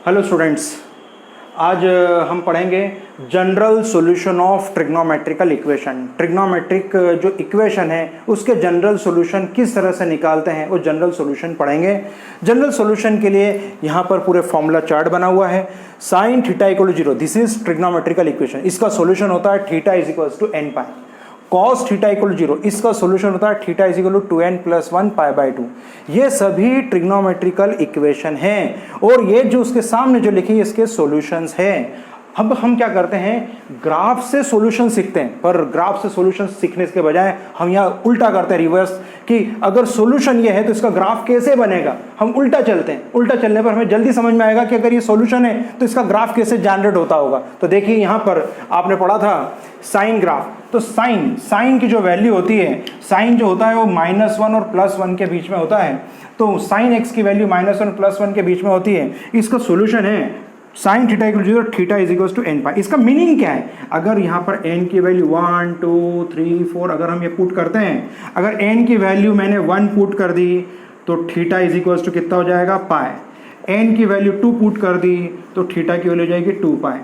Hello students, आज हम पढ़ेंगे general solution of trigonometrical equation. Trigonometric जो इक्वेशन है उसके जनरल सॉल्यूशन किस तरह से निकालते हैं वो जनरल सॉल्यूशन पढ़ेंगे। जनरल सॉल्यूशन के लिए यहाँ पर पूरे फॉर्मूला चार्ट बना हुआ है। Sine theta equal to 0, this is trigonometrical equation. इसका सॉल्यूशन होता है theta is equal to n pi. Cos theta equal to 0, इसका सॉल्यूशन होता है theta is equal to 2n plus 1 pi by 2। ये सभी ट्रिग्नोमेट्रिकल इक्वेशन हैं और ये जो उसके सामने जो लिखी है इसके सॉल्यूशंस हैं। अब हम क्या करते हैं, ग्राफ से सॉल्यूशन सीखते हैं, पर ग्राफ से सॉल्यूशन सीखने के बजाय हम यहाँ उल्टा करते हैं, रिवर्स, कि अगर सॉल्यूशन ये है तो इसका ग्राफ कैसे बनेगा। हम उल्टा चलते हैं। उल्टा चलने पर हमें जल्दी समझ में आएगा कि अगर ये सॉल्यूशन है तो इसका ग्राफ कैसे जनरेट होता होगा। तो देखिए यहाँ पर आपने पढ़ा था साइन ग्राफ, तो साइन की जो वैल्यू होती है, साइन जो होता है वो -1 और +1 के बीच में होता है। तो साइन x की वैल्यू -1 और +1 के बीच में होती है। इसका सॉल्यूशन है sine theta equal to 0, theta is equal to n pi. इसका मीनिंग क्या है, अगर यहाँ पर n की वैल्यू 1 2 3 4 अगर हम ये पुट करते हैं, अगर n की वैल्यू मैंने 1 पुट कर दी तो थीटा इज इक्वल टू कितना हो जाएगा, पाई। n की वैल्यू 2 पुट कर दी तो थीटा की वैल्यू हो जाएगी 2 पाई।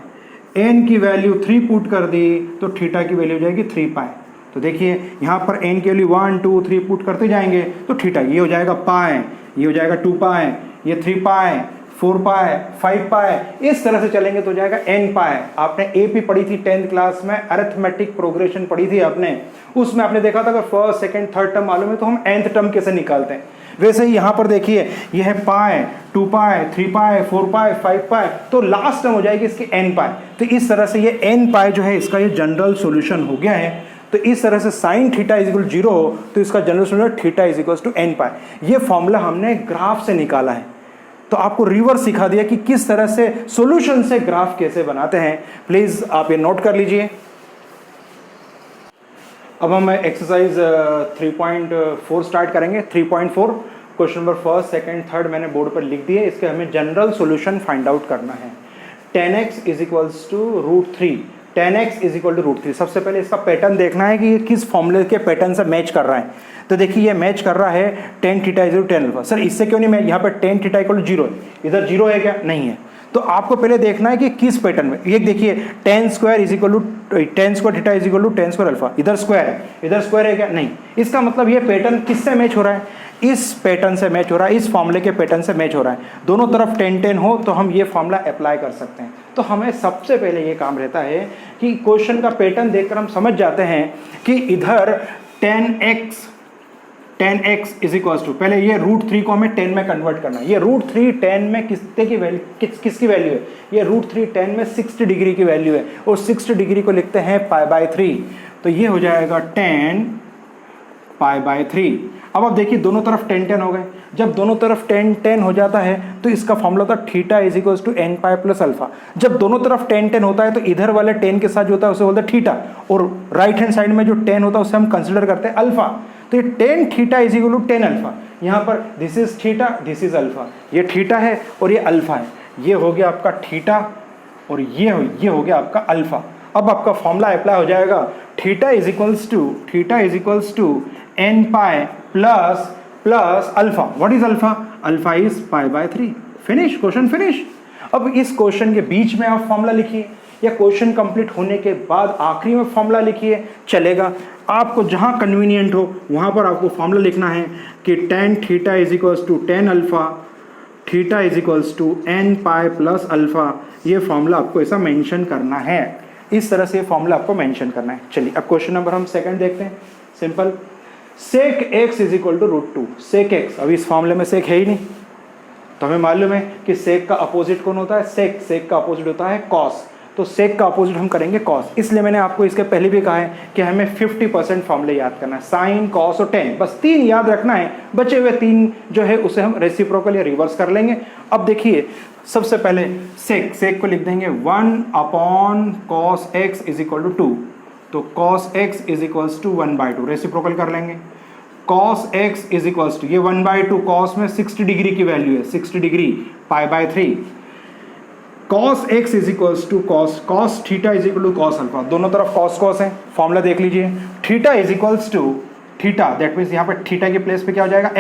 n की वैल्यू 3 पुट कर दी तो थीटा की वैल्यू हो जाएगी 3 पाई। तो देखिए यहाँ पर n की वैल्यू 1 2 3 पुट करते जाएंगे तो थीटा ये हो जाएगा पाई, ये हो जाएगा 2 पाई, ये 3 पाई, 4 पाई, 5 पाई, इस तरह से चलेंगे तो हो जाएगा n पाई। आपने एपी पढ़ी थी 10th क्लास में, अरिथमेटिक प्रोग्रेशन पढ़ी थी आपने, उसमें आपने देखा था अगर फर्स्ट सेकंड थर्ड टर्म मालूम है तो हम nth टर्म कैसे निकालते हैं। वैसे ही यहाँ पर देखिए ये है पाई, 2 पाई, 3 पाई, 4 पाई, 5 पाई, तो लास्ट टर्म हो जाएगी इसकी n पाई। तो इस तरह से ये n पाई जो है इसका ये जनरल सॉल्यूशन हो गया है। तो इस तरह से साइन थीटा इज इक्वल 0 हो तो इसका general solution theta is equal to n pi. ये फॉर्मूला हमने ग्राफ से निकाला है। तो आपको रिवर्स सिखा दिया कि किस तरह से सॉल्यूशन से ग्राफ कैसे बनाते हैं। प्लीज आप ये नोट कर लीजिए। अब हम एक्सरसाइज 3.4 स्टार्ट करेंगे। 3.4 question number first second third मैंने बोर्ड पर लिख दिए। इसके हमें जनरल सॉल्यूशन फाइंड आउट करना है। 10x is equals to √3, 10x is equal to √3। सबसे पहले इसका पैटर्न देखना है कि ये किस फॉर्मूले के पैटर्न से मैच कर रहा है। तो देखिए ये मैच कर रहा है tan theta is tan alpha. Sir इससे क्यों नहीं, मैं यहाँ पर tan थीटा इक्वल टू 0 है, इधर 0 है क्या, नहीं है। तो आपको पहले देखना है कि किस पैटर्न में। ये देखिए tan square is equal to tan square theta is equal to tan square alpha, इधर स्क्वायर है, इधर स्क्वायर है क्या, नहीं। इसका मतलब ये पैटर्न किससे मैच हो रहा है, इस पैटर्न से मैच हो रहा है, इस फॉर्मूले के पैटर्न से मैच हो रहा है। दोनों तरफ tan हो तो हम ये फॉर्मूला अप्लाई कर सकते हैं। तो हमें सबसे पहले ये काम रहता है कि क्वेश्चन का पैटर्न देखकर हम समझ जाते हैं कि इधर tan x is equal to, पहले ये √3 को हमें 10 में कन्वर्ट करना है। ये √3 10 में किसके की वैल्यू, किसकी वैल्यू है, ये √3 10 में 60 डिग्री की वैल्यू है और 60 डिग्री को लिखते हैं π/3। तो ये हो जाएगा 10 π/3। अब आप देखिए दोनों तरफ tan हो गए। जब दोनों तरफ tan हो जाता है तो इसका फॉर्मूला होता है theta is equal to n pi plus alpha. जब दोनों तरफ tan होता है तो इधर वाले tan के साथ जो होता है उसे बोलते हैं थीटा, और राइट हैंड साइड में जो tan होता है उसे हम कंसिडर करते हैं अल्फा। तो ये tan theta is equal to tan alpha. यहाँ पर this is theta, this is alpha, ये थीटा है और ये अल्फा है। ये हो गया आपका थीटा और ये हो गया आपका अल्फा। अब आपका फॉर्मूला अप्लाई हो जाएगा, theta is equals to n pi plus alpha. What is alpha, alpha is π/3। Finish, question finish. अब इस क्वेश्चन के बीच में आप फॉर्मूला लिखिए या क्वेश्चन कंप्लीट होने के बाद आखिरी में फॉर्मूला लिखिए, चलेगा। आपको जहां कन्वीनियंट हो वहां पर आपको फॉर्मूला लिखना है कि tan theta is equals to tan alpha, theta is equals to n pi plus alpha. ये फॉर्मूला आपको ऐसा मेंशन करना है, इस तरह से फॉर्मूला आपको मेंशन करना है। चलिए अब क्वेश्चन नंबर हम सेकंड देखते हैं। Simple, sec x is equal to √2। sec x, अभी इस फॉर्मूले में sec है ही नहीं, तो हमें मालूम है कि sec का अपोजिट कौन होता है, sec का अपोजिट होता है cos। तो sec का अपोजिट हम करेंगे cos। इसलिए मैंने आपको इसके पहले भी कहा है कि हमें 50% फॉर्मूले याद करना है, साइन cos और tan, बस 3 याद रखना है। बचे हुए 3 जो है उसे हम रेसिप्रोकल या रिवर्स कर लेंगे। अब देखिए सबसे पहले sec को लिख देंगे 1/cos x is equal to 2। तो cos x is equals to 1/2, reciprocal कर लेंगे। cos x is equals to, ये 1/2 cos में 60 डिग्री की वैल्यू है, 60 degree π/3। cos x is equals to cos theta is equal to cos alpha. दोनों तरफ cos है। फॉर्मूला देख लीजिए, theta is equals to theta, that means यहाँ पर थीटा के प्लेस पे क्या हो जाएगा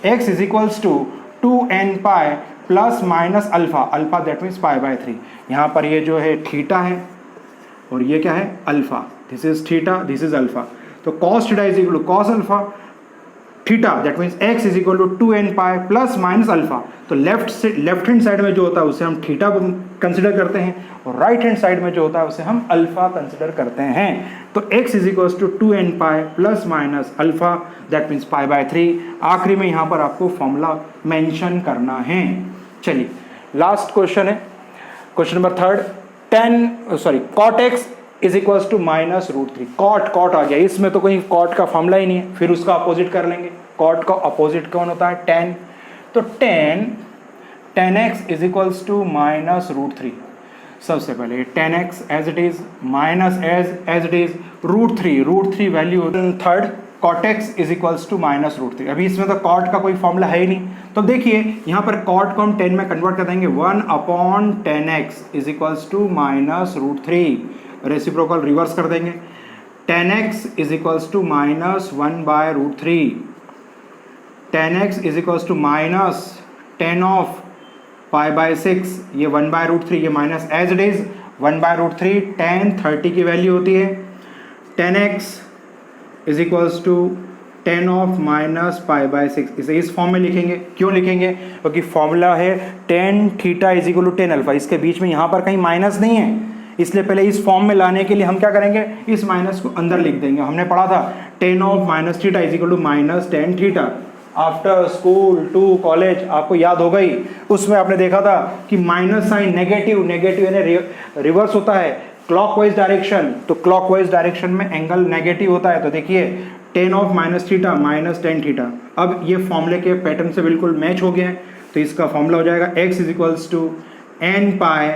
x is equals to 2n pi plus minus alpha, alpha that means pi by 3। यहाँ पर ये जो है थीटा है और ये क्या है alpha, this is theta, this is alpha. तो cos theta is equal to cos alpha theta that means x is equal to 2n pi plus minus alpha. तो लेफ्ट हैंड साइड में जो होता है उसे हम थीटा कंसिडर करते हैं और राइट हैंड साइड में जो होता है उसे हम अल्फा कंसिडर करते हैं। तो x is equal to 2n pi plus minus alpha that means pi by 3। आखिरी में यहाँ पर आपको फॉर्मूला मेंशन करना है। चलिए लास्ट क्वेश्चन है, question number 3, cot x is equal to minus root 3। Cot आ गया, इसमें तो कोई कॉट का फॉर्मूला ही नहीं है, फिर उसका अपोजिट कर लेंगे। कॉट का अपोजिट कौन होता है, tan। तो tan x is equals to minus root 3। सबसे पहले tan x as it is minus as it is root 3 value. Third cot x is equals to minus root 3। अभी इसमें तो कॉट का कोई फॉर्मूला है ही नहीं, तो देखिए यहाँ पर कॉट को हम 10 में कन्वर्ट कर देंगे। 1 tan x is equals to minus root 3, reciprocal reverse कर देंगे। tan x is equals to minus 1 by root 3, tan x is equals to minus tan of pi by 6, ये 1 बाय रूट 3, ये minus as it is 1 by root 3। tan 30 की value होती है tan x is equals to tan of minus pi by 6। इसे इस form में लिखेंगे। क्यों लिखेंगे, क्योंकि फॉर्मूला है tan theta is equal to tan alpha, इसके बीच में यहाँ पर कहीं माइनस नहीं है, इसलिए पहले इस फॉर्म में लाने के लिए हम क्या करेंगे, इस माइनस को अंदर लिख देंगे। हमने पढ़ा था tan of minus theta is equal to minus tan theta. After school to college आपको याद हो गई, उसमें आपने देखा था कि माइनस साइन नेगेटिव यानी रिवर्स होता है क्लॉकवाइज डायरेक्शन, तो क्लॉकवाइज डायरेक्शन में एंगल नेगेटिव होता है। तो देखिए tan of minus theta minus tan theta, अब ये फॉर्मूले के पैटर्न से बिल्कुल मैच हो गया है। तो इसका फॉर्मूला हो जाएगा x is equals to n pi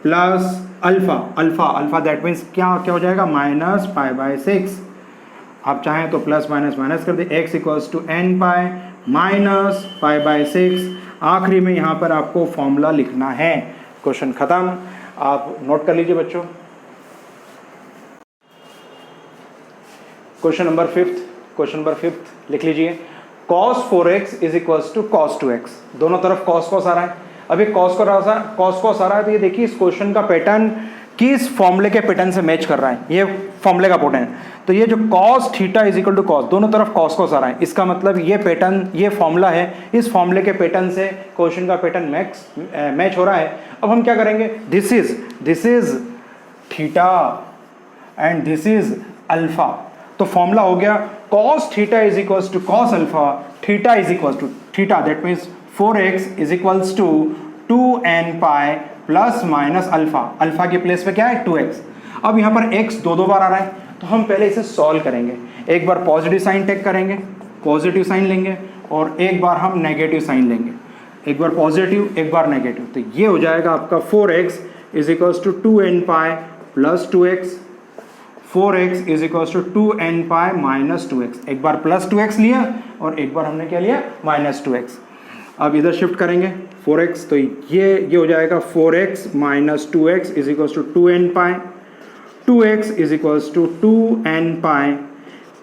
plus alpha that means क्या हो जाएगा माइनस पाई बाय 6। आप चाहें तो प्लस माइनस कर दे, x equals to n pi minus pi by 6। आखिरी में यहाँ पर आपको फॉर्मूला लिखना है। क्वेश्चन खत्म, आप नोट कर लीजिए बच्चों। क्वेश्चन नंबर फिफ्थ लिख लीजिए, cos 4x is equals to cos 2x। दोनों तरफ cos आ रहा है। अभी cos आ रहा है, तो ये देखिए इस क्वेश्चन का पैटर्न किस फॉर्मूले के पैटर्न से मैच कर रहा है, ये फॉर्मूले का पैटर्न। तो ये जो cos theta is equal to cos, दोनों तरफ cos आ रहा है, इसका मतलब ये पैटर्न, ये फॉर्मूला है, इस फॉर्मूले के पैटर्न से क्वेश्चन का पैटर्न मैच हो रहा है। अब हम क्या करेंगे, this is theta and this is alpha. तो फॉर्मूला हो गया cos theta is equals to cos alpha, theta is equals to theta that means 4x is equals to 2n pi plus minus alpha के place पे क्या है 2x। अब यहाँ पर x दो बार आ रहा है, तो हम पहले इसे सॉल्व करेंगे। एक बार पॉजिटिव साइन टेक करेंगे, पॉजिटिव साइन लेंगे, और एक बार हम नेगेटिव साइन लेंगे। एक बार पॉजिटिव एक बार नेगेटिव, तो ये हो जाएगा आपका 4x is equals to 2n pi plus 2x। 4x is equals to 2n pi minus 2x। एक बार प्लस 2x लिया और एक बार हमने क्या लिया माइनस 2x। अब इधर शिफ्ट करेंगे 4x, तो ये हो जाएगा 4x minus 2x is equals to 2n pi. 2x is equals to 2n pi,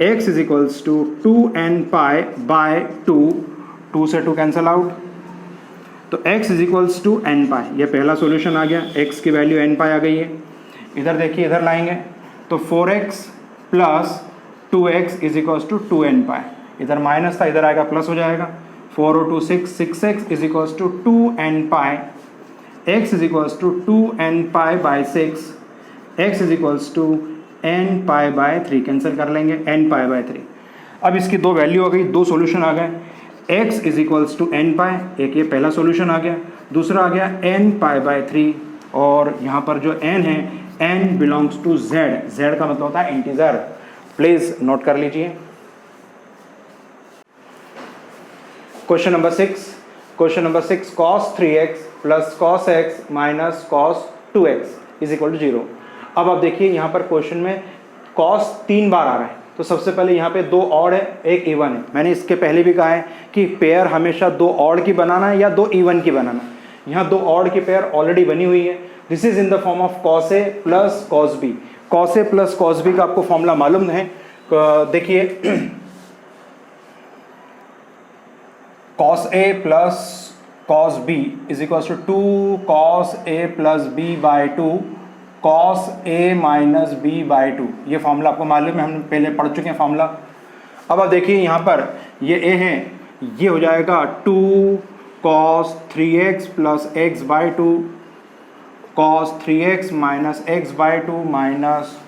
x is equals to 2n pi by 2 से 2 कैंसल आउट, तो x is equals to n pi. ये पहला solution आ गया, x की value n पाई आ गई है। इधर देखिए, इधर लाएंगे तो 4x plus 2x is equals to 2n pi. इधर माइनस था, इधर आएगा प्लस हो जाएगा। 4 और 2 6x is equals to 2n pi, x is equals to 2n pi by 6, x is equals to n pi by 3। Cancel कर लेंगे n pi by 3। अब इसकी दो वैल्यू आ गई, दो सॉल्यूशन आ गए। x is equals to n pi, एक ये पहला सॉल्यूशन आ गया, दूसरा आ गया n पाई बाय 3। और यहाँ पर जो n है, n belongs to z, z का मतलब होता है इंटीजर। प्लीज नोट कर लीजिए। Question number 6 cos 3x plus cos x minus cos 2x is equal to 0। अब आप देखिए यहाँ पर क्वेश्चन में cos 3 बार आ रहा है, तो सबसे पहले यहाँ पे 2 ऑड है, एक इवन है। मैंने इसके पहले भी कहा है कि पेयर हमेशा 2 ऑड की बनाना है या 2 इवन की बनाना है। यहाँ 2 ऑड की पेयर ऑलरेडी बनी हुई है। This is in the form of cos a plus cos b। cos a plus cos b का आपको फॉर्मूला मालूम है। देखिए cos a plus cos B is equals to 2 cos A plus B by 2 cos A minus B by 2। ये formula आपको मालूम है, हम पहले पढ़ चुके हैं फॉर्मूला। अब आप देखिए यहाँ पर ये ए है, ये हो जाएगा 2 cos 3x plus x by 2 cos 3x minus x by 2 minus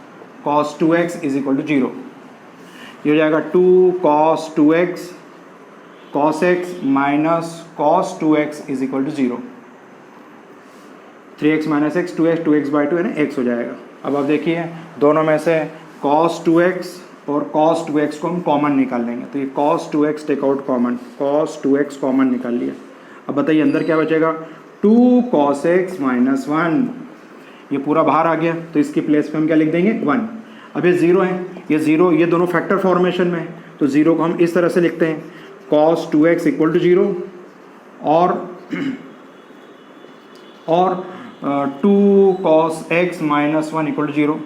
cos 2x is equal to 0। ये हो जाएगा 2 cos 2x cos x minus cos 2x is equal to 0। 3x minus x 2x by 2 है ना, x हो जाएगा। अब आप देखिए दोनों में से cos 2x और cos 2x को हम कॉमन निकाल लेंगे, तो ये cos 2x take out common, cos 2x common निकाल लिया। अब बताइए अंदर क्या बचेगा, 2 cos x माइनस 1, ये पूरा बाहर आ गया, तो इसकी प्लेस पे हम क्या लिख देंगे 1। अब ये 0 है, ये 0 ये दोनों फैक्टर फॉर्मेशन में है, तो 0 को हम इस तरह से लिखते हैं cos 2x इक्वल टू 0 और 2 cos x minus 1 equal to 0,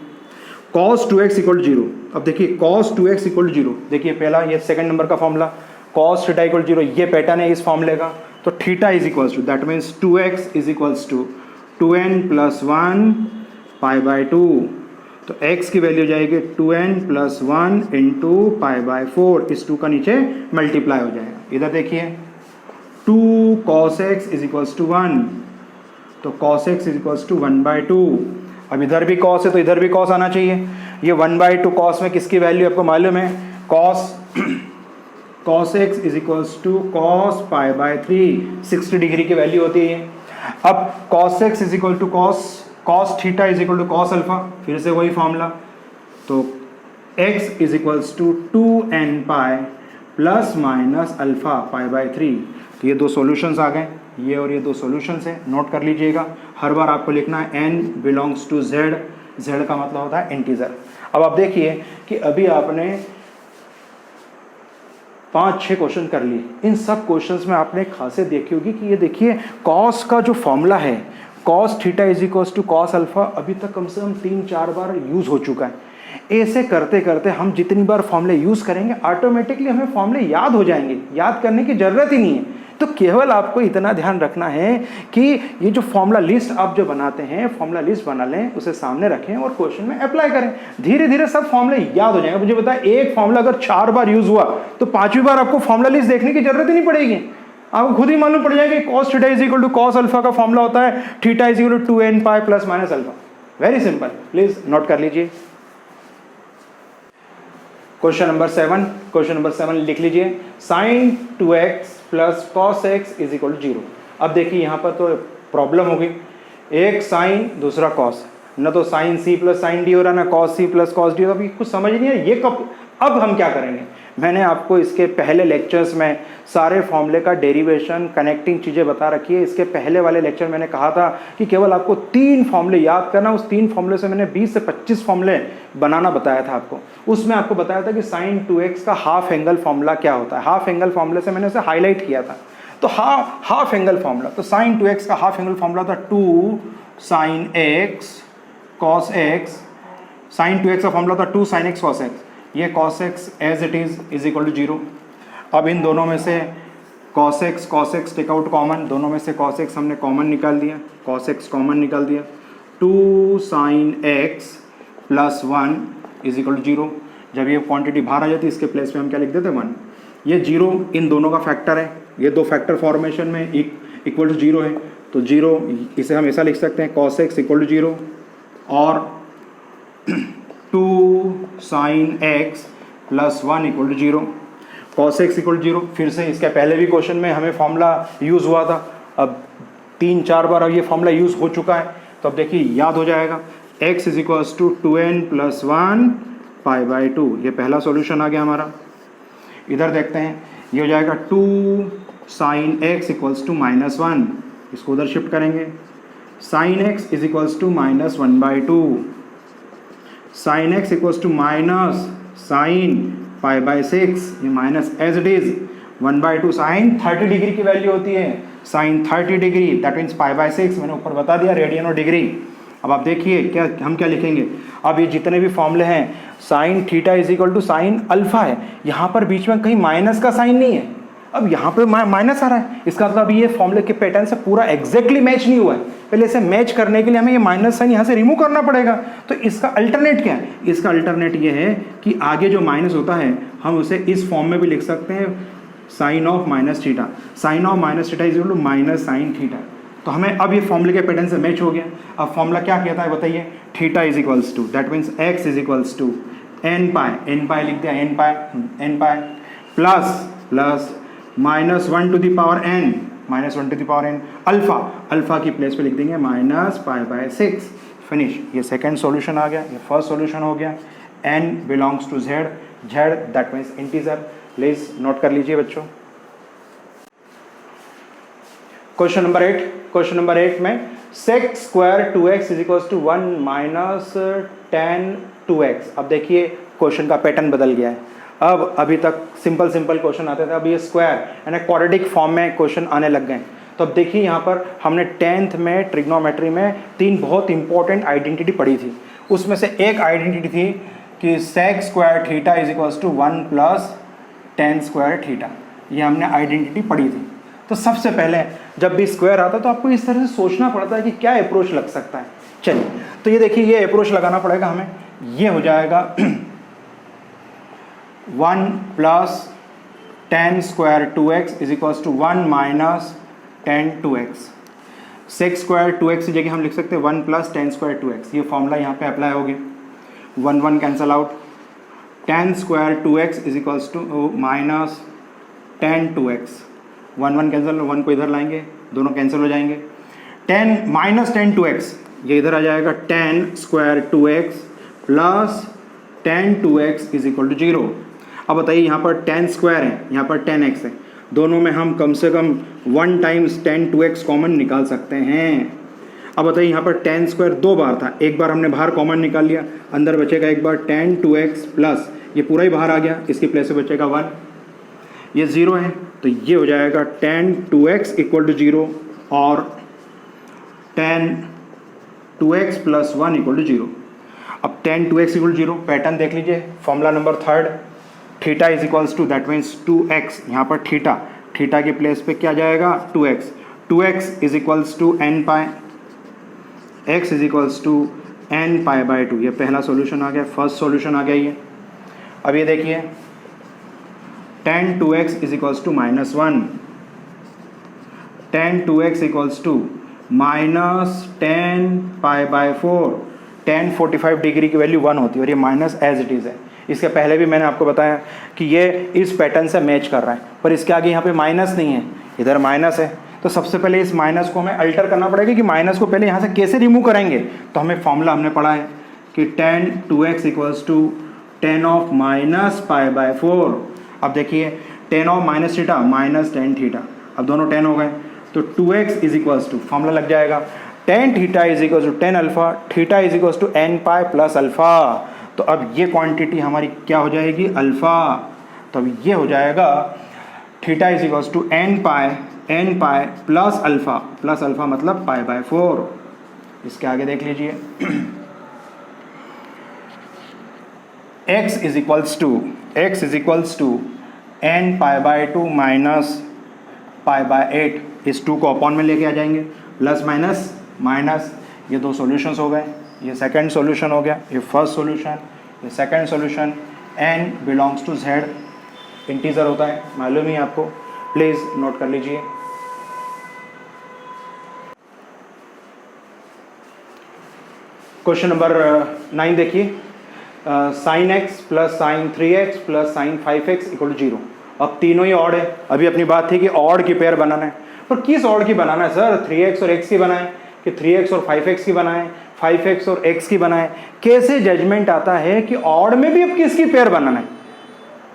cos 2x equal to 0। अब देखिए cos 2x इक्वल टू 0, देखिए पहला ये सेकंड नंबर का formula cos theta equal to 0, ये पैटर्न है इस फॉर्मूले का। तो theta is equals to that means 2x is equals to 2n plus 1 pi by 2, तो x की वैल्यू हो जाएगी 2n plus 1 into pi by 4, इस 2 का नीचे मल्टीप्लाई हो जाएगा। इधर देखिए 2 cos x is equals to 1, तो cos x is equals to 1 by 2। अब इधर भी cos है तो इधर भी cos आना चाहिए। ये 1 बाई 2 cos में किसकी वैल्यू आपको मालूम है, cos x is equals to cos pi by 3, 60 degree की वैल्यू होती है। अब cos x is equal to cos theta is equal to cos alpha, फिर से वही फॉर्मूला, तो x is equals to 2n pi plus minus alpha pi by 3। तो ये दो सॉल्यूशंस आ गए, ये और ये दो सॉल्यूशंस है, नोट कर लीजिएगा। हर बार आपको लिखना है n belongs to z, z का मतलब होता है इंटीजर। अब आप देखिए कि अभी आपने 5-6 क्वेश्चन कर लिए, इन सब क्वेश्चंस में आपने खासियत देखी होगी कि ये देखिए cos का जो फॉर्मूला है cos theta is equals to cos alpha, अभी तक कम से कम 3-4 बार यूज़ हो चुका है। ऐसे करते करते हम जितनी बार फॉर्मूले यूज़ करेंगे ऑटोमेटिकली हमें फॉर्मूले याद हो जाएंगे, याद करने की ज़रूरत ही नहीं है। तो केवल आपको इतना ध्यान रखना है कि ये जो फॉर्मूला लिस्ट आप जो बनाते हैं, फॉर्मूला लिस्ट बना लें, उसे सामने रखें और क्वेश्चन में अप्लाई करें, धीरे धीरे सब फॉर्मूले याद हो जाएंगे। मुझे बताया एक फॉर्मूला अगर 4 बार यूज़ हुआ तो 5वीं बार आपको फॉर्मूला लिस्ट देखने की जरूरत ही नहीं पड़ेगी, आपको खुद ही मालूम पड़ जाएगा कि cos theta is equal to cos alpha का फॉर्मूला होता है theta is equal to 2n pi plus minus alpha. Very simple, please note कर लीजिए। क्वेश्चन नंबर 7 लिख लीजिए, sin 2x plus cos x is equal to 0। अब देखिए यहाँ पर तो प्रॉब्लम होगी, एक साइन दूसरा cos, न तो sin c plus sin d हो रहा, ना cos c plus cos d हो रहा, अभी कुछ समझ नहीं है ये कब। अब हम क्या करेंगे, मैंने आपको इसके पहले लेक्चर्स में सारे फॉर्मूले का डेरिवेशन कनेक्टिंग चीज़ें बता रखी है। इसके पहले वाले लेक्चर मैंने कहा था कि केवल आपको 3 फॉर्मूले याद करना, उस 3 फॉर्मूले से मैंने 20 से 25 फॉर्मूले बनाना बताया था आपको। उसमें आपको बताया था कि sin 2x का हाफ एंगल फॉर्मूला क्या होता है, हाफ एंगल फॉर्मूले से मैंने उसे हाईलाइट किया था। तो हाफ एंगल फॉर्मूला, तो sin 2x का हाफ एंगल फॉर्मूला था 2 sin x cos x, sin 2x का फॉर्मूला था 2 sin x cos x, ये cos x as it is equal to 0। अब इन दोनों में से cos x take out common, दोनों में से cos x हमने कॉमन निकाल दिया, cos x कॉमन निकाल दिया, 2 sin x plus 1 is equal to 0। जब ये क्वांटिटी बाहर आ जाती है इसके प्लेस में हम क्या लिख देते हैं 1। ये 0 इन दोनों का फैक्टर है, ये दो फैक्टर फॉर्मेशन में इक्वल टू 0 है, तो 0 इसे हम ऐसा लिख सकते हैं cos x इक्वल टू 0 और 2 sin x plus 1 equal to 0, cos x equal to 0। फिर से इसके पहले भी क्वेश्चन में हमें फॉर्मूला यूज़ हुआ था, अब 3-4 बार अब ये फॉर्मूला यूज़ हो चुका है, तो अब देखिए याद हो जाएगा, x is equals to 2n plus 1 pi by 2, ये पहला सॉल्यूशन आ गया हमारा। इधर देखते हैं, ये हो जाएगा 2 sin x equals to minus 1, इसको उधर शिफ्ट करेंगे, sin x is equals to minus 1 by 2, sin x equals to minus sine pi by 6, ये minus as it is 1 by 2, sine 30 degree की वैल्यू होती है, sine 30 degree that means pi by 6, मैंने ऊपर बता दिया रेडियन और डिग्री। अब आप देखिए क्या हम क्या लिखेंगे, अब ये जितने भी फॉर्मूले हैं sine theta is equal to sine alpha है, यहाँ पर बीच में कहीं माइनस का साइन नहीं है, अब यहाँ पे माइनस आ रहा है, इसका मतलब ये फॉर्मूले के पैटर्न से पूरा एग्जैक्टली मैच नहीं हुआ है। पहले इसे मैच करने के लिए हमें ये माइनस साइन यहाँ से रिमूव करना पड़ेगा। तो इसका अल्टरनेट क्या है? इसका अल्टरनेट ये है कि आगे जो माइनस होता है हम उसे इस फॉर्म में भी लिख सकते हैं, sine of minus theta. Sine of minus theta is equal to minus sine theta. तो हमें अब ये फॉर्मूले के पैटर्न से मैच हो गया। अब फॉर्मूला क्या कहता है बताइए? Theta is equals to, that means x is equals to n pi लिख दिया, n pi plus minus 1 to the power n alpha की प्लेस पे लिख देंगे माइनस पाई बाय 6। फिनिश। ये सेकंड सॉल्यूशन आ गया, ये फर्स्ट सॉल्यूशन हो गया। n belongs to z that means integer. Please note कर लीजिए बच्चों। क्वेश्चन नंबर 8 में sec square 2x is equal to 1 minus tan 2x। अब देखिए क्वेश्चन का पैटर्न बदल गया है। अब अभी तक सिंपल क्वेश्चन आते थे, अब ये स्क्वायर यानी क्वाड्रेटिक फॉर्म में क्वेश्चन आने लग गए। तो अब देखिए यहाँ पर हमने 10th में ट्रिग्नोमेट्री में 3 बहुत इंपॉर्टेंट आइडेंटिटी पढ़ी थी। उसमें से एक आइडेंटिटी थी कि sec square theta is equals to 1 plus tan square theta. ये हमने आइडेंटिटी पढ़ी थी। तो सबसे पहले जब भी स्क्वायर आता है तो आपको इस तरह से सोचना पड़ता है कि क्या अप्रोच लग सकता है। चलिए, तो ये देखिए ये अप्रोच लगाना पड़ेगा हमें। ये हो जाएगा 1 plus tan square 2x is equals to 1 minus tan 2x। sec square 2x की जगह हम लिख सकते हैं 1 प्लस tan स्क्वायर 2x। ये फॉर्मूला यहाँ पे अप्लाई हो गया। 1 cancel out. tan square 2x is equals to minus tan 2x। 1 cancel, 1 को इधर लाएंगे, दोनों कैंसिल हो जाएंगे। 10 माइनस tan 2x ये इधर आ जाएगा, tan square 2x plus tan 2x is equal to 0। अब बताइए यहाँ पर tan स्क्वायर है, यहाँ पर tan x है, दोनों में हम कम से कम 1 टाइम्स tan 2x कॉमन निकाल सकते हैं। अब बताइए यहाँ पर tan स्क्वायर 2 बार था, एक बार हमने बाहर कॉमन निकाल लिया, अंदर बचेगा एक बार tan 2x प्लस ये पूरा ही बाहर आ गया, इसकी प्लेस से बचेगा 1, ये 0 है। तो ये हो जाएगा tan 2x इक्वल टू 0 और tan 2x plus 1 equal to 0। अब tan 2x equal to 0 pattern देख लीजिए। Formula number 3 theta is equals to that means 2x। यहाँ पर थीटा के प्लेस पे क्या जाएगा? 2x is equals to n pi, x is equals to n pi by 2। ये पहला सॉल्यूशन आ गया, फर्स्ट सॉल्यूशन आ गया ये। अब ये देखिए tan 2x is equals to minus 1, tan 2x equals to minus tan pi by 4। tan 45 degree की वैल्यू 1 होती है और ये माइनस एज इट इज़ है। इसके पहले भी मैंने आपको बताया कि ये इस पैटर्न से मैच कर रहा है, पर इसके आगे यहाँ पे माइनस नहीं है, इधर माइनस है। तो सबसे पहले इस माइनस को हमें अल्टर करना पड़ेगा कि माइनस को पहले यहाँ से कैसे रिमूव करेंगे। तो हमें फॉर्मूला हमने पढ़ा है कि tan 2x equals to tan of minus pi by 4। अब देखिए tan of minus theta minus tan theta, अब दोनों 10 हो गए। तो 2x is equals to formula लग जाएगा tan theta is equals to tan alpha, theta is equals to n pi plus alpha. तो अब ये क्वांटिटी हमारी क्या हो जाएगी? अल्फा। तो अब ये हो जाएगा theta is equals to n pi plus alpha मतलब पाई बाय 4। इसके आगे देख लीजिए x is equals to n pi by 2 minus pi by 8। इस 2 को अपॉन में लेके आ जाएंगे, प्लस माइनस ये 2 सॉल्यूशंस हो गए। ये सेकंड सॉल्यूशन हो गया, ये फर्स्ट सॉल्यूशन, ये second solution. n belongs to z, integer होता है, मालूम ही आपको, प्लीज़ नोट कर लीजिए। क्वेश्चन नंबर 9 देखिए, sine x plus sine 3x plus sine 5x equal to 0। अब तीनों ही ऑड है। अभी अपनी बात थी कि ऑड की पेयर बनाना है, पर किस ऑड की बनाना है सर? 3x और x की बनाएं कि 3x और 5x की बनाएं, 5x और x की बनाएं? कैसे जजमेंट आता है कि ऑड में भी अब किसकी पेयर बनाना है?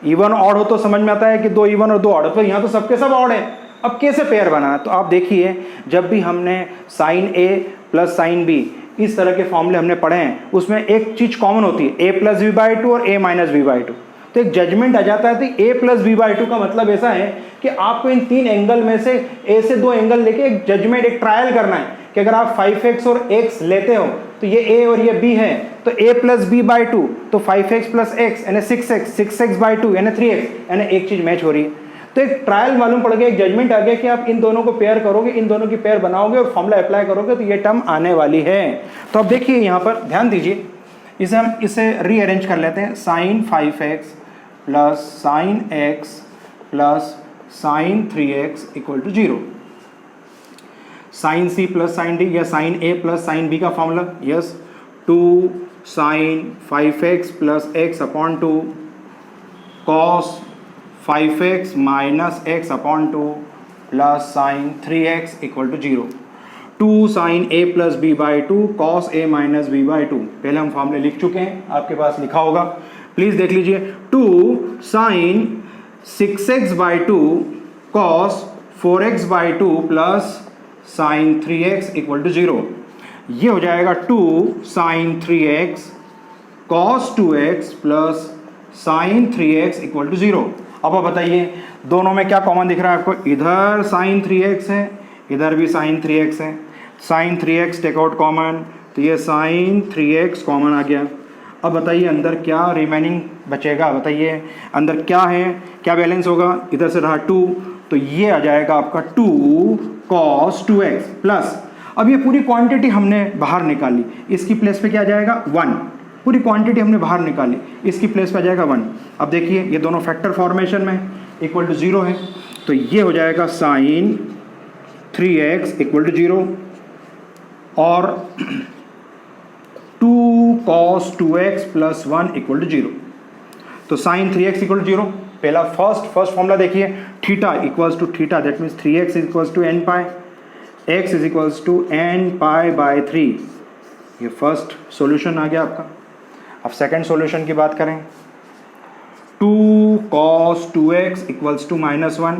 इवन ऑड हो तो समझ में आता है कि 2 इवन और 2 ऑड, तो यहाँ तो सबके सब ऑड है। अब कैसे पेयर बनाना? तो आप देखिए, जब भी हमने sine a plus sine b इस तरह के फॉर्मूले हमने पढ़े हैं, उसमें एक चीज़ कॉमन होती है, a प्लस v बाई 2 और a माइनस v बाई 2। तो एक जजमेंट आ जाता है। तो a प्लस v बाई 2 का मतलब ऐसा है कि आपको इन 3 एंगल में से a से 2 एंगल लेके एक जजमेंट, एक ट्रायल करना है कि अगर आप 5x और x लेते हो तो ये a और ये b है, तो a प्लस b बाई 2 तो 5x प्लस x यानी 6x बाई 2 यानी 3x, यानी एक चीज़ मैच हो रही है। तो एक ट्रायल मालूम पड़ गया, एक जजमेंट आ गया कि आप इन दोनों को पेयर करोगे, इन दोनों की पेयर बनाओगे और फॉर्मूला अप्लाई करोगे तो ये टर्म आने वाली है। तो अब देखिए यहाँ पर ध्यान दीजिए, इसे रीअरेंज कर लेते हैं। Sine 5x plus sine x plus sine 3x equal to 0। Sine c plus sine d या sine a plus sine b का formula, yes, 2 sine 5x plus x upon 2 cos 5x minus x upon 2 plus sine 3x equal to 0। 2 sine a plus b by 2 cos a minus b by 2। पहले हम फॉर्मूले लिख चुके हैं, आपके पास लिखा होगा, प्लीज देख लीजिए। 2 sine 6x by 2 cos 4x by 2 plus sine 3x equal to 0। ये हो जाएगा 2 sine 3x cos 2x plus sine 3x equal to 0। अब आप बताइए दोनों में क्या कॉमन दिख रहा है आपको? इधर साइन 3x है, इधर भी साइन 3x है। Sign 3x take out common, तो ये साइन 3x कॉमन आ गया। अब बताइए अंदर क्या रिमेनिंग बचेगा? बताइए अंदर क्या है, क्या बैलेंस होगा? इधर से रहा 2, तो ये आ जाएगा आपका 2 कॉस 2x प्लस, अब ये पूरी क्वांटिटी हमने बाहर निकाली, इसकी प्लेस पे क्या आ जाएगा? 1। पूरी क्वांटिटी हमने बाहर निकाली, इसकी प्लेस पे आ जाएगा 1। अब देखिए ये दोनों फैक्टर फॉर्मेशन में इक्वल टू 0 है, तो ये हो जाएगा साइन 3x इक्वल टू 0 और 2 cos 2x plus 1 equal to 0। तो साइन 3x इक्वल टू 0, पहला फर्स्ट फॉर्मूला देखिए, theta equals to theta, that means 3x equals to n pi, x is equals to n pi by 3। ये first solution आ गया आपका। अब second solution की बात करें, 2 cos 2x इक्वल्स टू -1।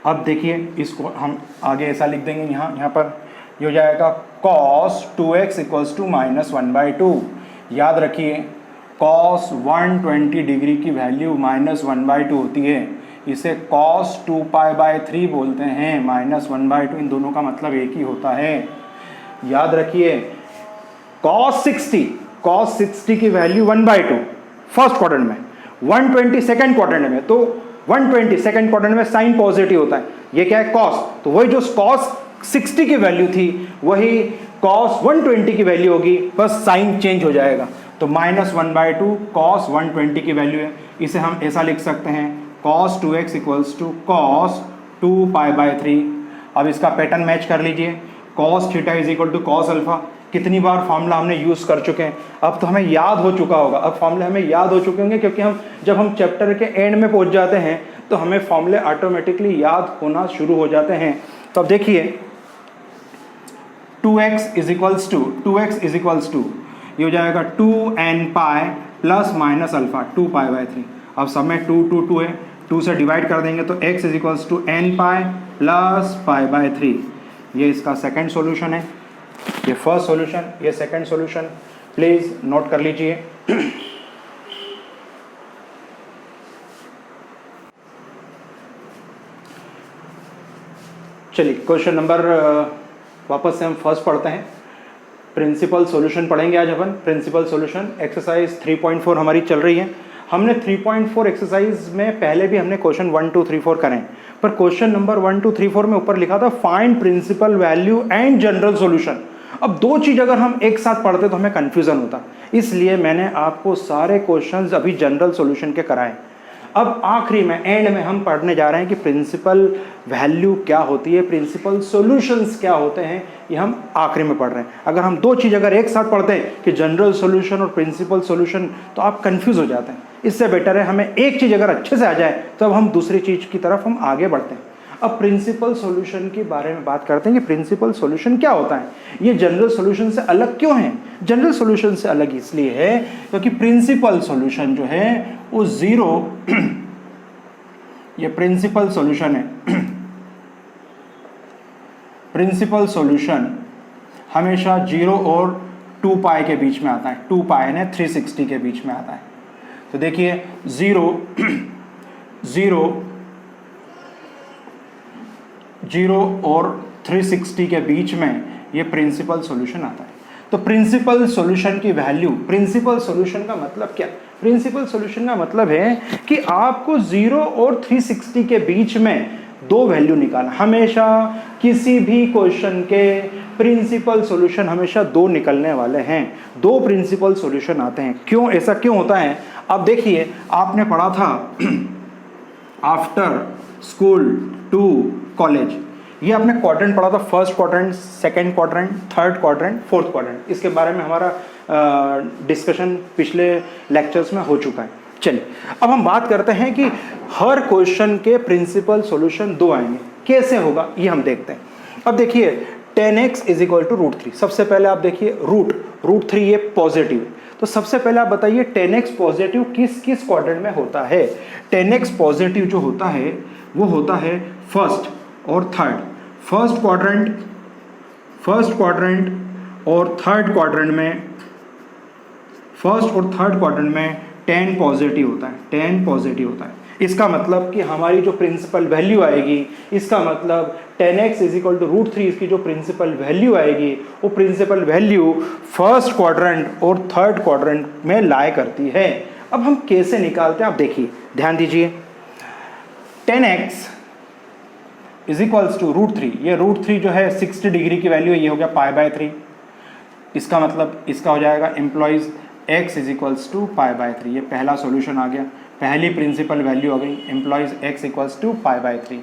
अब देखिए इसको हम आगे ऐसा लिख देंगे, यहाँ पर ये हो जाएगा cos 2x इक्वल्स टू -1/2। याद रखिए cos 120 डिग्री की वैल्यू -1/2 होती है, इसे cos 2π/3 बोलते हैं। -1/2 इन दोनों का मतलब एक ही होता है। याद रखिए cos 60 की वैल्यू 1/2 फर्स्ट क्वाड्रेंट में, 120 सेकंड क्वाड्रेंट में, तो 120 सेकंड क्वाड्रेंट में साइन पॉजिटिव होता है। ये क्या है? cos, तो वही जो cos 60 की वैल्यू थी वही cos 120 की वैल्यू होगी, बस साइन चेंज हो जाएगा। तो -1/2 cos 120 की वैल्यू है, इसे हम ऐसा लिख सकते हैं cos 2x equals to cos 2π/3। अब इसका पैटर्न मैच कर लीजिए, cos theta is equal to cos alpha. कितनी बार फॉर्मूला हमने यूज़ कर चुके हैं, अब तो हमें याद हो चुका होगा। अब फॉर्मूले हमें याद हो चुके होंगे क्योंकि जब हम चैप्टर के एंड में पहुंच जाते हैं तो हमें फॉर्मूले ऑटोमेटिकली याद होना शुरू हो जाते हैं। तो अब देखिए 2x इज इक्वल्स टू ये हो जाएगा 2n pi plus minus alpha 2π/3। अब सब में 2 है, 2 से डिवाइड कर देंगे तो x is equals to n pi plus π/3। ये इसका सेकंड सॉल्यूशन है, ये फर्स्ट सॉल्यूशन, ये सेकंड सॉल्यूशन, प्लीज नोट कर लीजिए। चलिए क्वेश्चन नंबर वापस से हम फर्स्ट पढ़ते हैं। प्रिंसिपल सॉल्यूशन पढ़ेंगे आज अपन। प्रिंसिपल सॉल्यूशन एक्सरसाइज 3.4 हमारी चल रही है। हमने 3.4 एक्सरसाइज में पहले भी हमने क्वेश्चन 1 2 3 4 करें, पर क्वेश्चन नंबर 1 2 3 4 में ऊपर लिखा था find principal value and general solution. अब दो चीज़ अगर हम एक साथ पढ़ते तो हमें कन्फ्यूज़न होता, इसलिए मैंने आपको सारे क्वेश्चंस अभी जनरल सॉल्यूशन के कराए। अब आखिरी में एंड में हम पढ़ने जा रहे हैं कि प्रिंसिपल वैल्यू क्या होती है, प्रिंसिपल सॉल्यूशंस क्या होते हैं, ये हम आखिरी में पढ़ रहे हैं। अगर हम दो चीज़ अगर एक साथ पढ़ते हैं कि जनरल सॉल्यूशन और प्रिंसिपल सॉल्यूशन, तो आप कंफ्यूज हो जाते हैं। इससे बेटर है हमें एक चीज़ अगर अच्छे से आ जाए तो अब हम दूसरी चीज़ की तरफ हम आगे बढ़ते हैं। अब प्रिंसिपल सॉल्यूशन के बारे में बात करते हैं कि प्रिंसिपल सॉल्यूशन क्या होता है, ये जनरल सॉल्यूशन से अलग क्यों है। जनरल सॉल्यूशन से अलग इसलिए है क्योंकि प्रिंसिपल सॉल्यूशन जो है वो जीरो ये प्रिंसिपल सॉल्यूशन है। प्रिंसिपल सॉल्यूशन हमेशा 0 और 2 पाई के बीच में आता है, 2 पाई यानी 360 के बीच में आता है। तो देखिए 0 और 360 के बीच में ये प्रिंसिपल सॉल्यूशन आता है। तो प्रिंसिपल सॉल्यूशन की वैल्यू, प्रिंसिपल सॉल्यूशन का मतलब क्या? प्रिंसिपल सॉल्यूशन का मतलब है कि आपको 0 और 360 के बीच में दो वैल्यू निकालना। हमेशा किसी भी क्वेश्चन के प्रिंसिपल सॉल्यूशन हमेशा दो निकलने वाले हैं, दो प्रिंसिपल सॉल्यूशन आते हैं। क्यों, ऐसा क्यों होता है? अब देखिए, आपने पढ़ा था आफ्टर स्कूल टू कॉलेज, ये आपने क्वाड्रेंट पढ़ा था, first quadrant, second quadrant, third quadrant, fourth quadrant. इसके बारे में हमारा डिस्कशन पिछले लेक्चर्स में हो चुका है। चलिए अब हम बात करते हैं कि हर क्वेश्चन के प्रिंसिपल सॉल्यूशन दो आएंगे, कैसे होगा ये हम देखते हैं। अब देखिए 10x इज इक्वल टू √3। सबसे पहले आप देखिए √3 ये पॉजिटिव, तो सबसे पहले आप बताइए 10x पॉजिटिव किस किस क्वाड्रेंट में होता है? 10x पॉजिटिव जो होता है वो होता है फर्स्ट और थर्ड, फर्स्ट क्वाड्रेंट और थर्ड क्वाड्रेंट में, फर्स्ट और थर्ड क्वाड्रेंट में 10 पॉजिटिव होता है, 10 पॉजिटिव होता है। इसका मतलब कि हमारी जो प्रिंसिपल वैल्यू आएगी, इसका मतलब 10x इज इक्वल टू √3, इसकी जो प्रिंसिपल वैल्यू आएगी वो प्रिंसिपल वैल्यू फर्स्ट क्वाड्रेंट और थर्ड क्वाड्रेंट में लाई करती है। अब हम कैसे निकालते हैं आप देखिए, ध्यान दीजिए। 10x इज इक्वल्स टू √3, ये √3 जो है 60 डिग्री की वैल्यू है, ये हो गया π/3। इसका मतलब इसका हो जाएगा implies x is equals to π/3, ये पहला सॉल्यूशन आ गया, पहली प्रिंसिपल वैल्यू आ गई, implies x equals to π/3।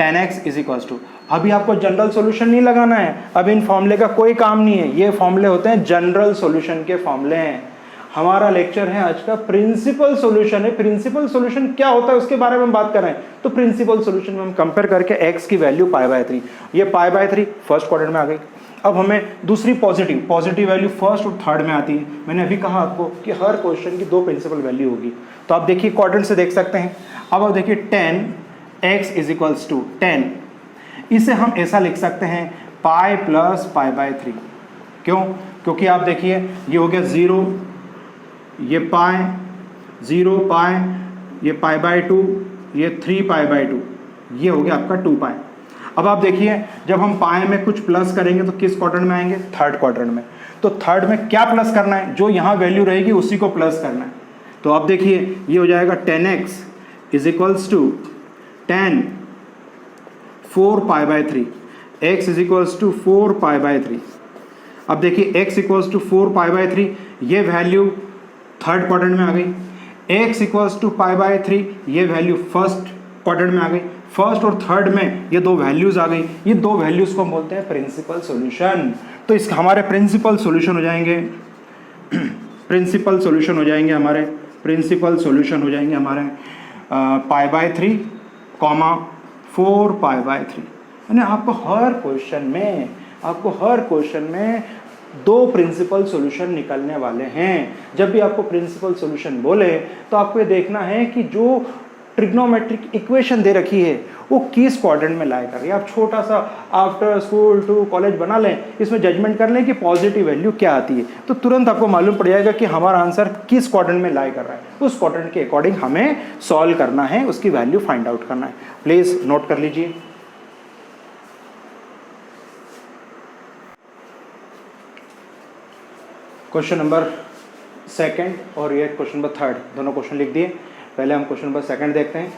10x is equals to, अभी आपको जनरल सॉल्यूशन नहीं लगाना है, अब इन फॉर्मूले का कोई काम नहीं है, ये फॉर्मूले होते हैं जनरल सॉल्यूशन के फॉर्मूले हैं। हमारा लेक्चर है आज का प्रिंसिपल सॉल्यूशन है। प्रिंसिपल सॉल्यूशन क्या होता है उसके बारे में हम बात कर रहे हैं। तो प्रिंसिपल सॉल्यूशन में हम कंपेयर करके x की वैल्यू π/3, ये π/3 फर्स्ट क्वाड्रेंट में आ गई। अब हमें दूसरी पॉजिटिव वैल्यू फर्स्ट और थर्ड में आती है। मैंने अभी कहा आपको कि हर क्वेश्चन की दो प्रिंसिपल वैल्यू होगी, तो आप देखिए क्वाड्रेंट से देख सकते हैं। अब आप देखिए 10x इज इक्वल्स टू 10, इसे हम ऐसा लिख सकते हैं पाई प्लस π/3। क्यों? क्योंकि आप देखिए ये हो गया 0, ये पाई, 0 पाई, ये π/2, ये 3 π/2, ये हो गया आपका 2 पाई। अब आप देखिए जब हम पाए में कुछ प्लस करेंगे तो किस क्वाड्रेंट में आएंगे? थर्ड क्वाड्रेंट में। तो थर्ड में क्या प्लस करना है? जो यहाँ वैल्यू रहेगी उसी को प्लस करना है। तो आप देखिए ये हो जाएगा 10x is equals to 10 4 π/3, x is equals to 4 π/3। अब देखिए x इक्वल्स टू 4 π/3, ये वैल्यू थर्ड क्वाड्रेंट में आ गई। x इक्वल्स टू π/3, ये वैल्यू फर्स्ट क्वाड्रेंट में आ गई। फर्स्ट और थर्ड में ये दो वैल्यूज आ गई, ये दो वैल्यूज को हम बोलते हैं प्रिंसिपल सॉल्यूशन। तो इस हमारे प्रिंसिपल सॉल्यूशन हो जाएंगे, प्रिंसिपल सॉल्यूशन हो जाएंगे हमारे, प्रिंसिपल सॉल्यूशन हो जाएंगे हमारे π/3, 4 π/3। यानी आपको हर क्वेश्चन में दो प्रिंसिपल सॉल्यूशन निकलने वाले हैं। जब भी आपको प्रिंसिपल सॉल्यूशन बोले तो आपको ये देखना है कि जो ट्रिग्नोमेट्रिक इक्वेशन दे रखी है वो किस क्वाड्रेंट में लाई कर रही है। आप छोटा सा आफ्टर स्कूल टू कॉलेज बना लें, इसमें जजमेंट कर लें कि पॉजिटिव वैल्यू क्या आती है, तो तुरंत आपको मालूम पड़ जाएगा कि हमारा आंसर किस क्वाड्रेंट में लाई कर रहा है। उस क्वाड्रेंट के अकॉर्डिंग हमें सॉल्व करना है, उसकी वैल्यू फाइंड आउट करना है। प्लीज नोट कर लीजिए। क्वेश्चन नंबर सेकंड और ये क्वेश्चन नंबर थर्ड, दोनों क्वेश्चन लिख दिए। पहले हम क्वेश्चन नंबर सेकंड देखते हैं।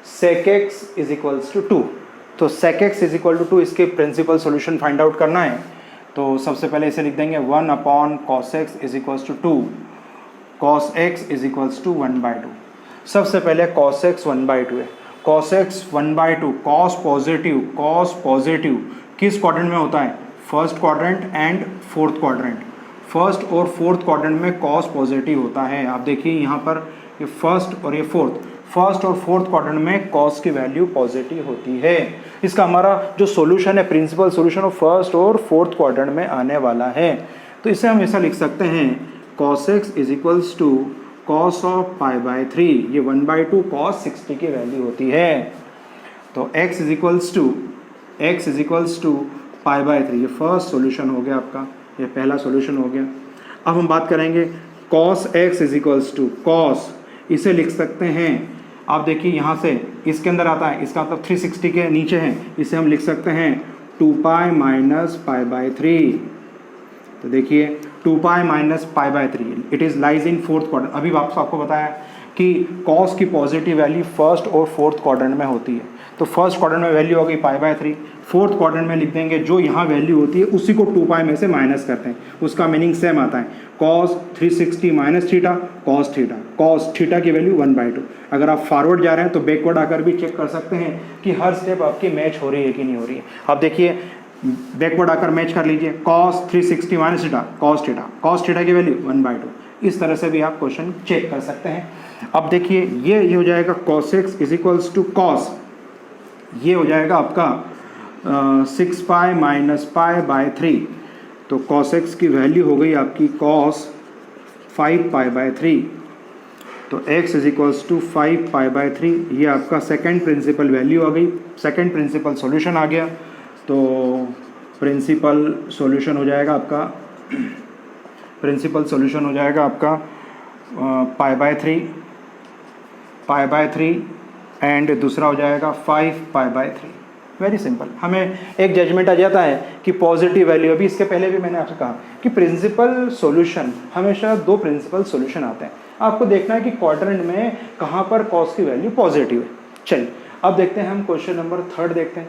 sec x is equals to 2, तो sec x is equal to 2, इसके प्रिंसिपल सॉल्यूशन फाइंड आउट करना है। तो सबसे पहले इसे लिख देंगे 1 cos x is equals to 2, cos x is equals to 1/2। सबसे पहले cos x 1/2 है, cos x 1/2, cos पॉजिटिव किस क्वाड्रेंट में होता है? First quadrant and fourth quadrant. First और फोर्थ क्वाड्रेंट में cos पॉजिटिव होता है। आप देखिए यहाँ पर ये फर्स्ट और ये फर्स्ट और फोर्थ क्वाड्रेंट में cos की वैल्यू पॉजिटिव होती है। इसका हमारा जो सॉल्यूशन है प्रिंसिपल सॉल्यूशन वो फर्स्ट और फोर्थ क्वाड्रेंट में आने वाला है। तो इसे हम ऐसा लिख सकते हैं cos x is equals to cos of π/3, ये 1/2 cos 60 की वैल्यू होती है। तो x इज इक्वल्स टू π/3, ये फर्स्ट सॉल्यूशन हो गया आपका, ये पहला सॉल्यूशन हो गया। अब हम बात करेंगे cos x is equals to cos, इसे लिख सकते हैं, आप देखिए यहाँ से इसके अंदर आता है, इसका मतलब 360 के नीचे है, इसे हम लिख सकते हैं 2π - π/3। तो देखिए 2 pi minus pi by 3, it is lies in fourth quadrant. अभी वापस आपको बताया कि कॉस की पॉजिटिव वैल्यू फर्स्ट और फोर्थ क्वाड्रेंट में होती है। तो फर्स्ट क्वाड्रेंट में वैल्यू हो गई पाई बाय 3, फोर्थ क्वाड्रेंट में लिख देंगे जो यहाँ वैल्यू होती है उसी को 2 पाई में से माइनस करते हैं, उसका मीनिंग सेम आता है। Cos 360 minus theta cos theta की वैल्यू 1/2। अगर आप फॉरवर्ड जा रहे हैं तो बैकवर्ड आकर भी चेक कर सकते हैं कि हर स्टेप आपकी मैच हो रही है कि नहीं हो रही है। अब देखिए बैकवर्ड आकर मैच कर लीजिए, cos 360 minus theta cos theta की वैल्यू 1/2। इस तरह से भी आप क्वेश्चन चेक कर सकते हैं। अब देखिए ये हो जाएगा cos x is equals to cos, ये हो जाएगा आपका 6 पाई माइनस पाई बाय 3। तो कॉस एक्स की वैल्यू हो गई आपकी कॉस 5 पाई बाय 3। तो x is equals to 5 pi by 3, ये आपका सेकेंड प्रिंसिपल वैल्यू आ गई, सेकेंड प्रिंसिपल सॉल्यूशन आ गया। तो प्रिंसिपल सॉल्यूशन हो जाएगा आपका पाई बाय 3 एंड दूसरा हो जाएगा 5 पाई बाय 3। वेरी सिंपल, हमें एक जजमेंट आ जाता है कि पॉजिटिव वैल्यू, अभी इसके पहले भी मैंने आपसे कहा कि प्रिंसिपल सॉल्यूशन हमेशा 2 प्रिंसिपल सॉल्यूशन आते हैं। आपको देखना है कि क्वाड्रेंट में कहाँ पर कॉस की वैल्यू पॉजिटिव है। चलिए अब देखते हैं हम क्वेश्चन नंबर 3 देखते हैं।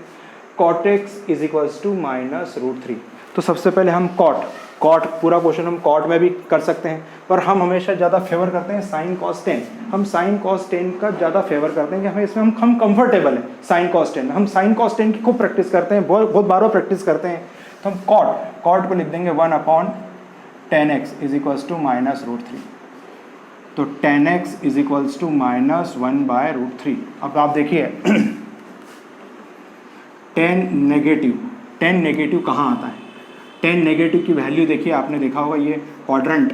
Cot x is equals to -√3। तो सबसे पहले हम कॉट पूरा क्वेश्चन हम कॉट में भी कर सकते हैं, पर हम हमेशा ज़्यादा फेवर करते हैं साइन कॉस 10। हम साइन कॉस 10 का ज़्यादा फेवर करते हैं कि हमें इसमें हम कंफर्टेबल हैं साइन कॉस 10 में। हम साइन कॉस 10 की खूब प्रैक्टिस करते हैं, बहुत बारों प्रैक्टिस करते हैं। तो हम कॉट को लिख देंगे 1/10x इज इक्वल्स टू -√3। तो 10x इज इक्वल्स टू -1/√3। अब आप देखिए 10 नेगेटिव कहाँ आता है? 10 नेगेटिव की वैल्यू देखिए, आपने देखा होगा ये quadrant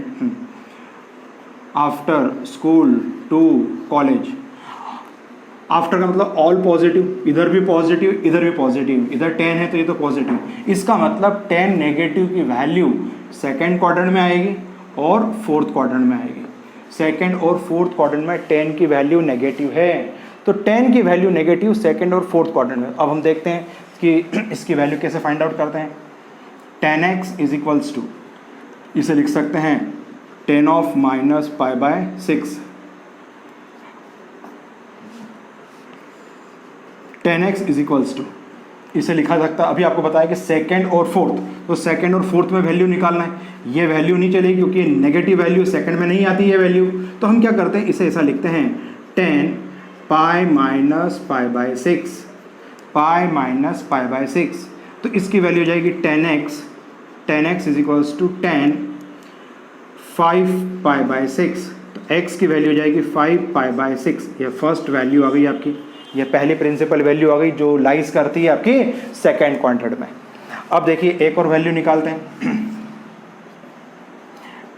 after school to college. After का मतलब ऑल पॉजिटिव, इधर भी पॉजिटिव इधर भी पॉजिटिव, इधर 10 है तो ये तो पॉजिटिव। इसका मतलब 10 नेगेटिव की वैल्यू सेकेंड क्वाड्रेंट में आएगी और फोर्थ क्वाड्रेंट में आएगी। सेकेंड और फोर्थ क्वाड्रेंट में 10 की वैल्यू नेगेटिव है, तो 10 की वैल्यू नेगेटिव सेकेंड और फोर्थ क्वाड्रेंट में। अब हम देखते हैं कि इसकी वैल्यू कैसे फाइंड आउट करते हैं। 10x इज इक्वल्स टू, इसे लिख सकते हैं 10 of minus pi by 6। 10x is equals to, इसे लिखा सकता है, अभी आपको बताया कि सेकेंड और फोर्थ, तो सेकेंड और फोर्थ में वैल्यू निकालना है। ये वैल्यू नहीं चलेगी क्योंकि नेगेटिव वैल्यू सेकेंड में नहीं आती है वैल्यू। तो हम क्या करते हैं, इसे ऐसा लिखते हैं 10 pi minus pi by 6, pi minus pi by 6। तो इसकी वैल्यू हो जाएगी 10x is equals to 10 5 pi by 6। तो x की वैल्यू हो जाएगी 5 पाई बाय 6। ये फर्स्ट वैल्यू आ गई आपकी, ये पहली प्रिंसिपल वैल्यू आ गई जो लाइज करती है आपकी सेकेंड क्वाड्रेंट में। अब देखिए एक और वैल्यू निकालते हैं।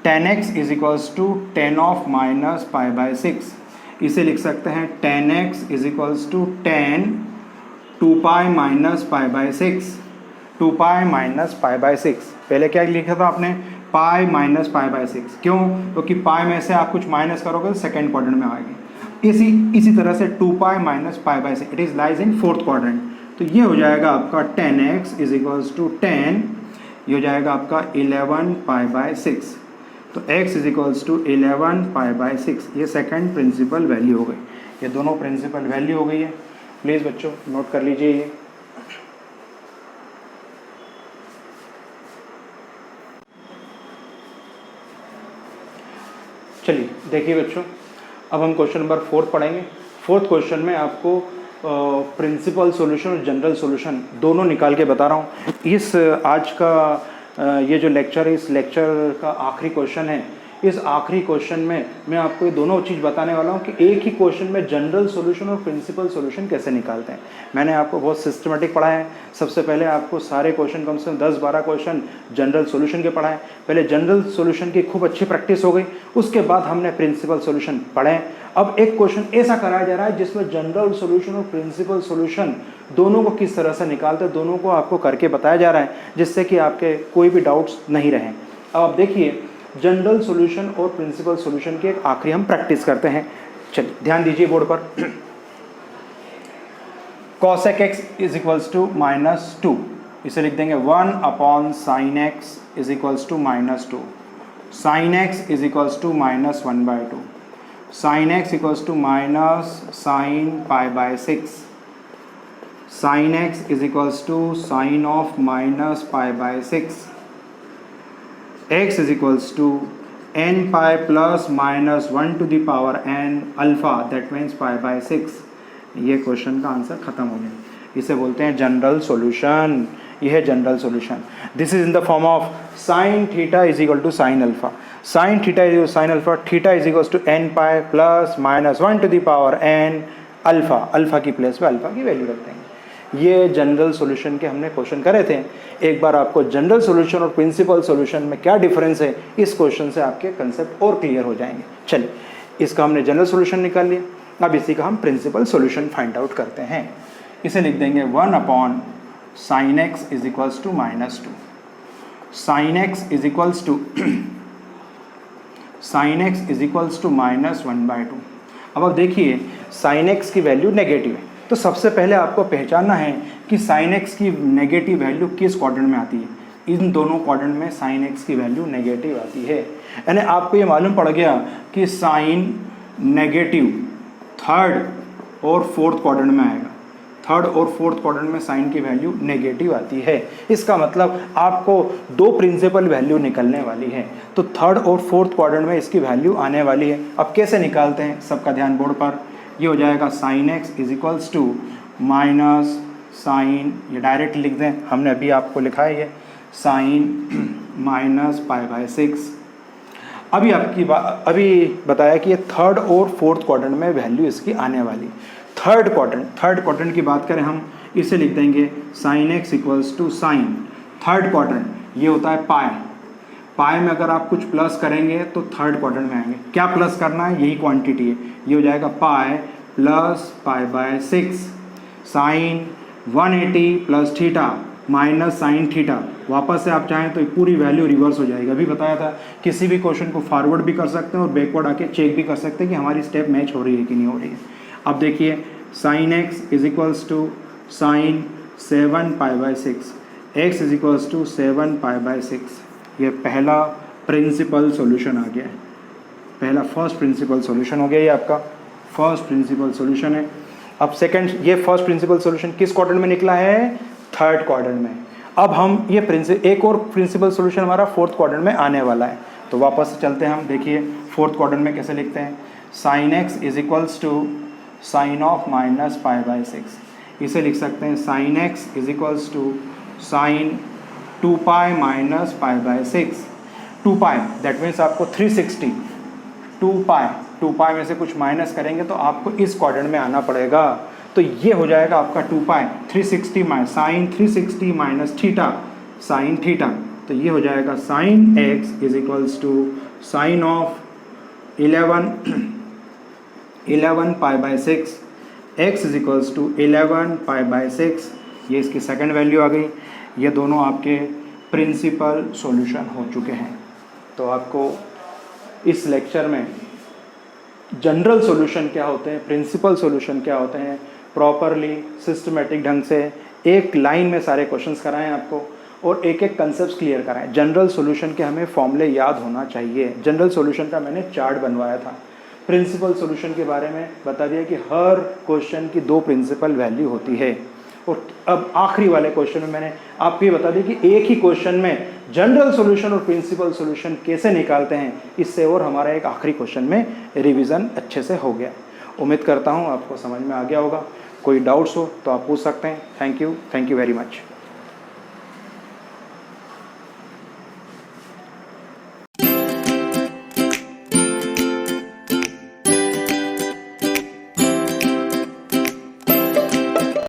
10x is equals to 10 of minus pi by 6। इसे लिख सकते हैं 10x is equals to 10 2 pi minus pi by 6, 2 pi minus pi by 6। पहले क्या लिखा था आपने, पाई माइनस पाई बाय 6। क्यों? क्योंकि पाई में से आप कुछ माइनस करोगे तो सेकेंड क्वाड्रेंट में आएगी। इसी तरह से 2 pi minus pi by 6, it is lies in fourth quadrant. तो ये हो जाएगा आपका 10x इज इक्वल्स टू 10, ये हो जाएगा आपका 11 पाई बाय 6। तो x is equals to 11 pi by 6, ये सेकंड प्रिंसिपल वैल्यू हो गई। ये दोनों प्रिंसिपल वैल्यू हो गई है। प्लीज़ बच्चों नोट कर लीजिए ये। चलिए देखिए बच्चों, अब हम क्वेश्चन नंबर 4 पढ़ेंगे। फोर्थ क्वेश्चन में आपको प्रिंसिपल सॉल्यूशन और जनरल सॉल्यूशन दोनों निकाल के बता रहा हूँ। इस आज का ये जो लेक्चर है, इस लेक्चर का आखिरी क्वेश्चन है। इस आखिरी क्वेश्चन में मैं आपको ये दोनों चीज़ बताने वाला हूँ कि एक ही क्वेश्चन में जनरल सॉल्यूशन और प्रिंसिपल सॉल्यूशन कैसे निकालते हैं। मैंने आपको बहुत सिस्टमेटिक पढ़ाया है। सबसे पहले आपको सारे क्वेश्चन, कम से कम 10-12 क्वेश्चन जनरल सॉल्यूशन के पढ़ाए। पहले जनरल सॉल्यूशन की खूब अच्छी प्रैक्टिस हो गई, उसके बाद हमने प्रिंसिपल सॉल्यूशन पढ़े। अब एक क्वेश्चन ऐसा कराया जा रहा है जिसमें जनरल सॉल्यूशन और प्रिंसिपल सॉल्यूशन दोनों को किस तरह से निकालते हैं, दोनों को आपको करके बताया जा रहा है, जिससे कि आपके कोई भी डाउट्स नहीं रहें। अब आप देखिए जनरल सॉल्यूशन और प्रिंसिपल सॉल्यूशन की एक आखिरी हम प्रैक्टिस करते हैं। चलिए ध्यान दीजिए बोर्ड पर। cosec x is equals to -2। इसे लिख देंगे 1 upon sine x is equals to -2, sine x is equals to -1/2, sine x equals to minus sine π/6, sine x is equals to sine of -π/6, x is equals to n π plus -1 to the power n alpha, that means π/6। ये question का answer खत्म हो गया। इसे बोलते हैं general solution. ये है general solution. This is in the form of sine theta is equal to sine alpha, sine theta is sine alpha, theta is equal to n π plus -1 to the power n alpha, alpha की place पे alpha की value रखते हैं। ये general solution के हमने question करे थे। एक बार आपको जनरल सॉल्यूशन और प्रिंसिपल सॉल्यूशन में क्या डिफरेंस है, इस क्वेश्चन से आपके कंसेप्ट और क्लियर हो जाएंगे। चलिए, इसका हमने जनरल सॉल्यूशन निकाल लिया, अब इसी का हम प्रिंसिपल सॉल्यूशन फाइंड आउट करते हैं। इसे लिख देंगे 1 upon sine x is equals to -2, sine x is equals to sine x is equals to -1/2। अब देखिए साइन एक्स की वैल्यू नेगेटिव है, तो सबसे पहले आपको पहचानना है कि साइन एक्स की नेगेटिव वैल्यू किस क्वाड्रेंट में आती है। इन दोनों क्वाड्रेंट में साइन एक्स की वैल्यू नेगेटिव आती है। यानी आपको ये मालूम पड़ गया कि साइन नेगेटिव थर्ड और फोर्थ क्वाड्रेंट में आएगा, थर्ड और फोर्थ क्वाड्रेंट में साइन की वैल्यू नेगेटिव आती है। इसका मतलब आपको दो प्रिंसिपल वैल्यू निकलने वाली है, तो थर्ड और फोर्थ क्वाड्रेंट में इसकी वैल्यू आने वाली है। अब कैसे निकालते हैं, सबका ध्यान बोर्ड पर। ये हो जाएगा sine x is equals to minus sine, ये डायरेक्ट लिख दें, हमने अभी आपको लिखा है ये साइन -π/6। अभी बताया कि ये थर्ड और फोर्थ क्वाड्रेंट में वैल्यू इसकी आने वाली। थर्ड क्वाड्रेंट की बात करें हम, इसे लिख देंगे sine x equals to sine third quadrant, ये होता है पाई। पाई में अगर आप कुछ प्लस करेंगे तो थर्ड क्वाड्रेंट में आएंगे। क्या प्लस करना है, यही क्वांटिटी है, ये हो जाएगा pi plus π/6 sine 180 plus theta minus sine theta. वापस से आप चाहें तो पूरी वैल्यू रिवर्स हो जाएगी। अभी बताया था किसी भी क्वेश्चन को फॉरवर्ड भी कर सकते हैं और बैकवर्ड आके चेक भी कर सकते हैं कि हमारी स्टेप मैच हो रही है कि नहीं हो रही है। अब देखिए sine x is equals to sine 7π/6, x is equals to 7π/6। ये पहला प्रिंसिपल सॉल्यूशन आ गया है, पहला फर्स्ट प्रिंसिपल सॉल्यूशन हो गया, ये आपका फर्स्ट प्रिंसिपल सॉल्यूशन है। अब सेकंड, ये फर्स्ट प्रिंसिपल सॉल्यूशन किस क्वाड्रेंट में निकला है, थर्ड क्वाड्रेंट में। अब हम ये एक और प्रिंसिपल सॉल्यूशन हमारा फोर्थ क्वाड्रेंट में आने वाला है, तो वापस से चलते हैं हम। देखिए फोर्थ क्वाड्रेंट में कैसे लिखते हैं, sine x is equals to sine of -π/6। इसे लिख सकते हैं sine x is equals to sine 2π -π/6। 2π that means आपको 360, 2π में से कुछ माइनस करेंगे तो आपको इस क्वाड्रेंट में आना पड़ेगा, तो ये हो जाएगा आपका 2π 360 sine 360 minus theta sine theta, तो ये हो जाएगा sine x is equals to sine of 11π/6, x is equals to 11π/6। ये इसकी सेकंड वैल्यू आ गई। ये दोनों आपके प्रिंसिपल सॉल्यूशन हो चुके हैं। तो आपको इस लेक्चर में जनरल सॉल्यूशन क्या होते हैं, प्रिंसिपल सॉल्यूशन क्या होते हैं, प्रॉपरली सिस्टमेटिक ढंग से एक लाइन में सारे क्वेश्चंस कराएं आपको और एक एक कंसेप्ट क्लियर कराएं। जनरल सॉल्यूशन के हमें फॉर्मूले याद होना चाहिए। जनरल सॉल्यूशन का मैंने चार्ट बनवाया था। प्रिंसिपल सॉल्यूशन के बारे में बता दिया कि हर क्वेश्चन की दो प्रिंसिपल वैल्यू होती है। और अब आखिरी वाले क्वेश्चन में मैंने आपको ये बता दिया कि एक ही क्वेश्चन में जनरल सॉल्यूशन और प्रिंसिपल सॉल्यूशन कैसे निकालते हैं। इससे और हमारा एक आखिरी क्वेश्चन में रिवीजन अच्छे से हो गया। उम्मीद करता हूँ आपको समझ में आ गया होगा। कोई डाउट्स हो तो आप पूछ सकते हैं। Thank you very much.